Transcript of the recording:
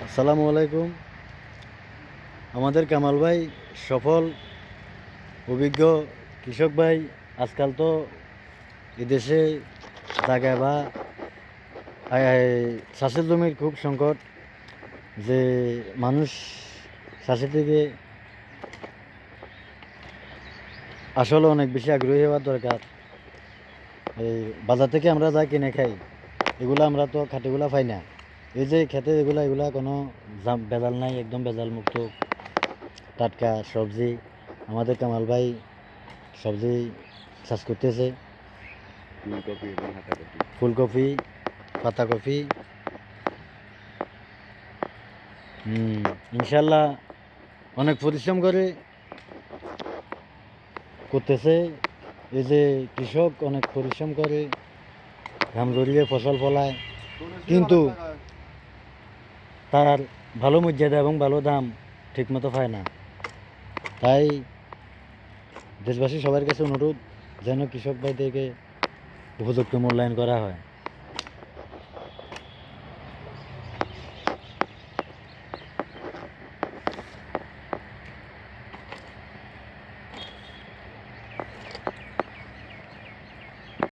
আসসালামু আলাইকুম। আমাদের কামাল ভাই সফল অভিজ্ঞ কৃষক ভাই। আজকাল তো এদেশে জায়গা বা চাষের জমির খুব সংকট, যে মানুষ চাষের থেকে আসলে অনেক বেশি আগ্রহী হওয়ার দরকার। এই বাজার থেকে আমরা যা কিনে খাই এগুলো আমরা তো খাটেগুলা পাই না। এই যে খেতে এগুলা কোনো ভেজাল নাই, একদম ভেজাল মুক্ত টাটকা সবজি। আমাদের কামাল ভাই সবজি চাষ করতেছে, ফুলকপি এবং বাঁধাকপি। ফুলকপি, পাতাকপি। ইনশাল্লাহ অনেক পরিশ্রম করে করতেছে। এই যে কৃষক অনেক পরিশ্রম করে, ঘাম ঝরিয়ে ফসল ফলায়, কিন্তু তার ভালো মর্যাদা এবং ভালো দাম ঠিকমতো পায় না। তাই দেশবাসী সবার কাছে অনুরোধ, যেন কৃষক ভাইদেরকে উপযুক্ত মূল্যায়ন করা হয়।